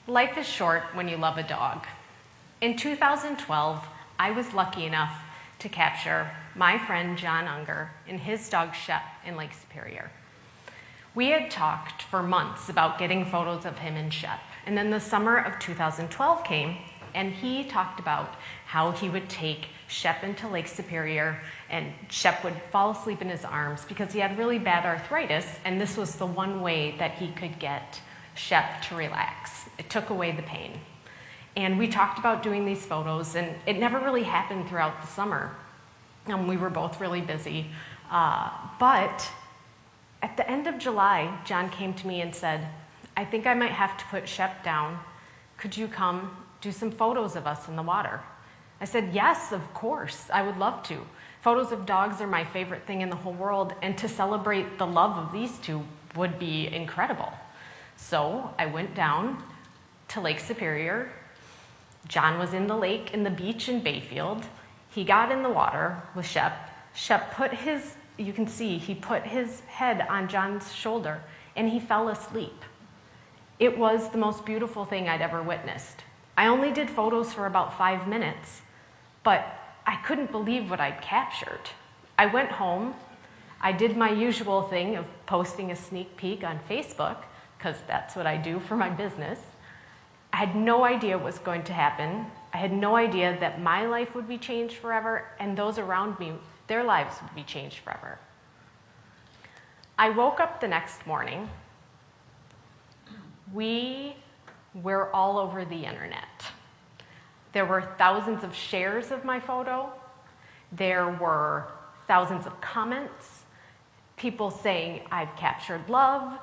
Life is short when you love a dog. In 2012, I was lucky enough to capture my friend John Unger and his dog Shep in Lake Superior. We had talked for months about getting photos of him and Shep, and then the summer of 2012 came, and he talked about how he would take Shep into Lake Superior, and Shep would fall asleep in his arms because he had really bad arthritis, and this was the one way that he could get Shep to relax. It took away the pain. And we talked about doing these photos, and it never really happened throughout the summer. We were both really busy. But at the end of July, John came to me and said, I think I might have to put Shep down. Could you come do some photos of us in the water? I said, yes, of course, I would love to. Photos of dogs are my favorite thing in the whole world, and to celebrate the love of these two would be incredible. So I went down to Lake Superior. John was in the lake, in the beach in Bayfield. He got in the water with Shep. Shep put you can see, he put his head on John's shoulder, and he fell asleep. It was the most beautiful thing I'd ever witnessed. I only did photos for about 5 minutes, but I couldn't believe what I'd captured. I went home. I did my usual thing of posting a sneak peek on Facebook, because that's what I do for my business. I had no idea what was going to happen. I had no idea that my life would be changed forever, and those around me, their lives would be changed forever. I woke up the next morning. We were all over the internet. There were thousands of shares of my photo. There were thousands of comments, people saying I've captured love,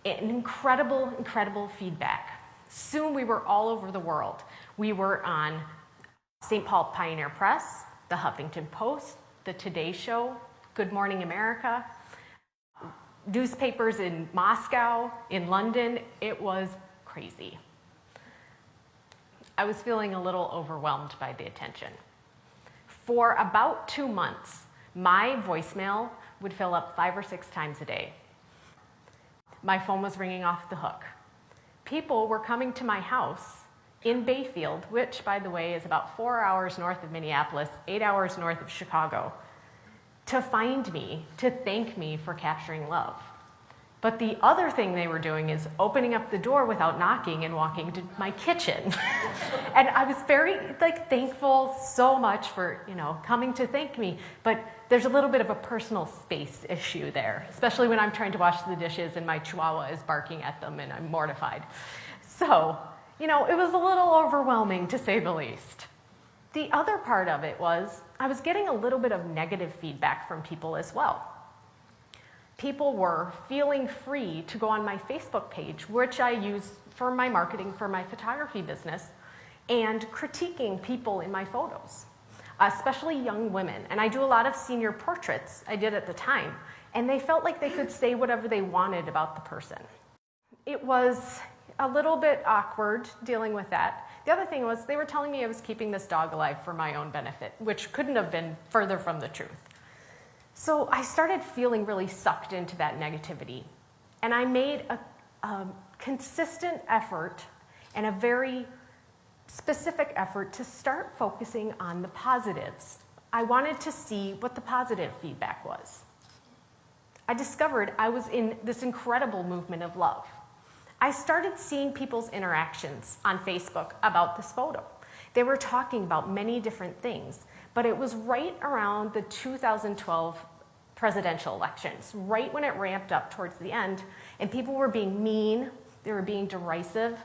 and incredible, incredible feedback. Soon we were all over the world. We were on St. Paul Pioneer Press, the Huffington Post, the Today Show, Good Morning America, newspapers in Moscow, in London. It was crazy. I was feeling a little overwhelmed by the attention. For about 2 months, my voicemail would fill up 5 or 6 times a day. My phone was ringing off the hook. People were coming to my house in Bayfield, which, by the way, is about 4 hours north of Minneapolis, 8 hours north of Chicago, to find me, to thank me for capturing love. But the other thing they were doing is opening up the door without knocking and walking to my kitchen. And I was very thankful so much for, coming to thank me. But there's a little bit of a personal space issue there, especially when I'm trying to wash the dishes and my chihuahua is barking at them and I'm mortified. So, it was a little overwhelming, to say the least. The other part of it was I was getting a little bit of negative feedback from people as well. People were feeling free to go on my Facebook page, which I use for my marketing for my photography business, and critiquing people in my photos, especially young women. And I do a lot of senior portraits, I did at the time, and they felt like they could say whatever they wanted about the person. It was a little bit awkward dealing with that. The other thing was they were telling me I was keeping this dog alive for my own benefit, which couldn't have been further from the truth. So I started feeling really sucked into that negativity. And I made a consistent effort and a very specific effort to start focusing on the positives. I wanted to see what the positive feedback was. I discovered I was in this incredible movement of love. I started seeing people's interactions on Facebook about this photo. They were talking about many different things. But it was right around the 2012 presidential elections, right when it ramped up towards the end, and people were being mean, they were being derisive,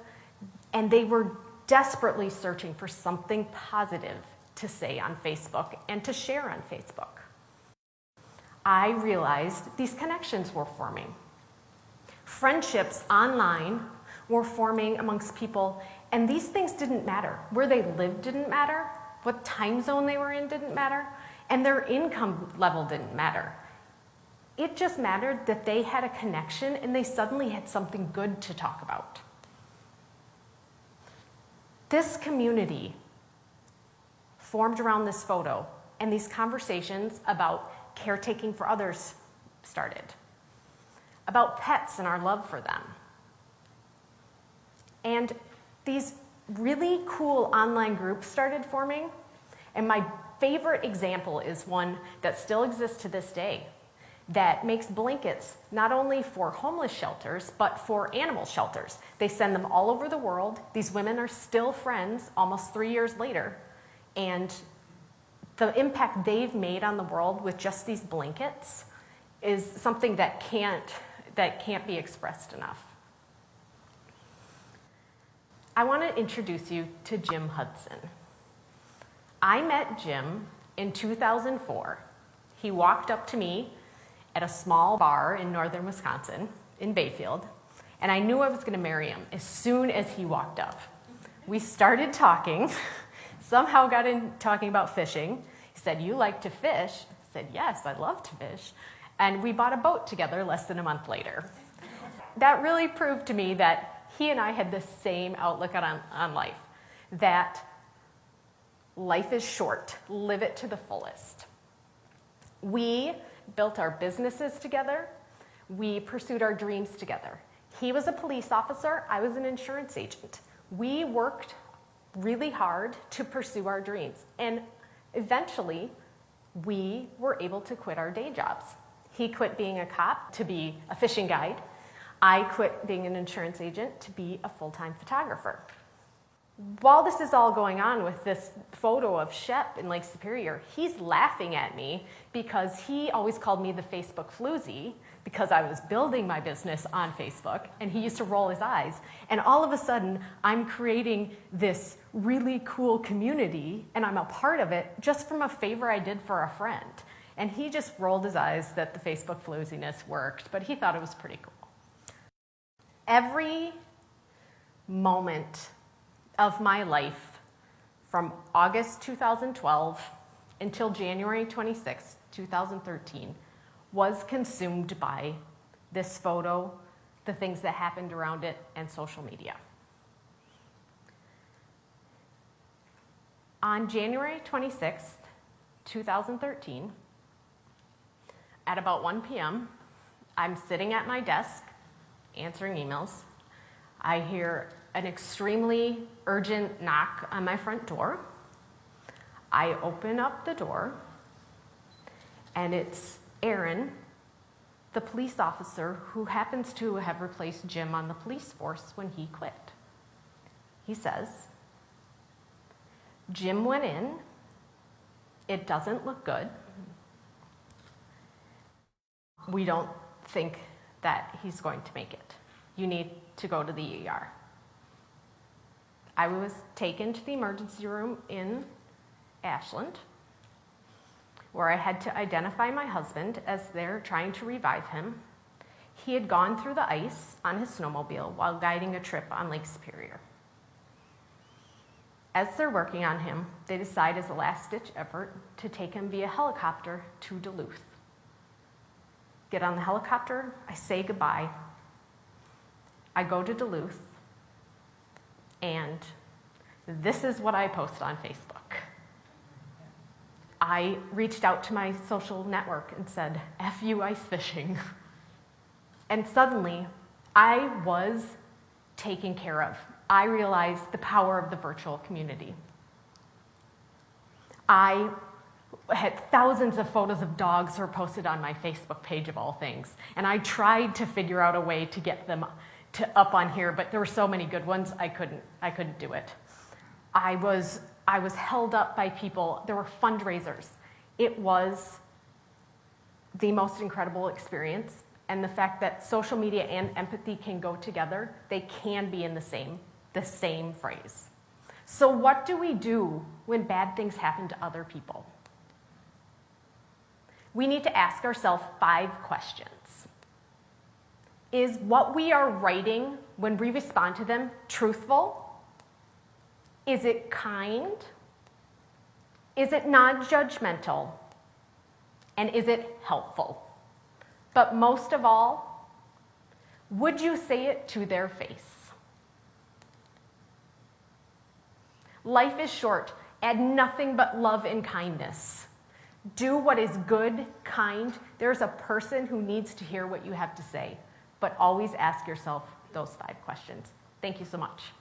and they were desperately searching for something positive to say on Facebook and to share on Facebook. I realized these connections were forming. Friendships online were forming amongst people, and these things didn't matter. Where they lived didn't matter. What time zone they were in didn't matter, and their income level didn't matter. It just mattered that they had a connection and they suddenly had something good to talk about. This community formed around this photo, and these conversations about caretaking for others started, about pets and our love for them. And these really cool online groups started forming. And my favorite example is one that still exists to this day that makes blankets not only for homeless shelters, but for animal shelters. They send them all over the world. These women are still friends almost 3 years later. And the impact they've made on the world with just these blankets is something that can't be expressed enough. I want to introduce you to Jim Hudson. I met Jim in 2004. He walked up to me at a small bar in northern Wisconsin, in Bayfield, and I knew I was going to marry him as soon as he walked up. We started talking, somehow got in talking about fishing. He said, "You like to fish?" I said, "Yes, I love to fish." And we bought a boat together less than a month later. That really proved to me that he and I had the same outlook on life, that life is short, live it to the fullest. We built our businesses together. We pursued our dreams together. He was a police officer, I was an insurance agent. We worked really hard to pursue our dreams. And eventually, we were able to quit our day jobs. He quit being a cop to be a fishing guide. I quit being an insurance agent to be a full-time photographer. While this is all going on with this photo of Shep in Lake Superior, he's laughing at me because he always called me the Facebook floozy because I was building my business on Facebook, and he used to roll his eyes. And all of a sudden, I'm creating this really cool community, and I'm a part of it just from a favor I did for a friend. And he just rolled his eyes that the Facebook flooziness worked, but he thought it was pretty cool. Every moment of my life from August 2012 until January 26, 2013 was consumed by this photo, the things that happened around it, and social media. On January 26, 2013, at about 1 p.m., I'm sitting at my desk answering emails. I hear an extremely urgent knock on my front door. I open up the door, and it's Aaron, the police officer who happens to have replaced Jim on the police force when he quit. He says, "Jim went in. It doesn't look good. We don't think that he's going to make it. You need to go to the ER." I was taken to the emergency room in Ashland, where I had to identify my husband as they're trying to revive him. He had gone through the ice on his snowmobile while guiding a trip on Lake Superior. As they're working on him, they decide as a last-ditch effort to take him via helicopter to Duluth. Get on the helicopter, I say goodbye. I go to Duluth, and this is what I post on Facebook. I reached out to my social network and said, "F you ice fishing." And suddenly, I was taken care of. I realized the power of the virtual community. I had thousands of photos of dogs were posted on my Facebook page of all things. And I tried to figure out a way to get them up on here, but there were so many good ones, I couldn't do it. I was held up by people. There were fundraisers. It was the most incredible experience. And the fact that social media and empathy can go together, they can be in the same phrase. So what do we do when bad things happen to other people? We need to ask ourselves 5 questions. Is what we are writing when we respond to them truthful? Is it kind? Is it non-judgmental? And is it helpful? But most of all, would you say it to their face? Life is short. Add nothing but love and kindness. Do what is good, kind. There's a person who needs to hear what you have to say. But always ask yourself those 5 questions. Thank you so much.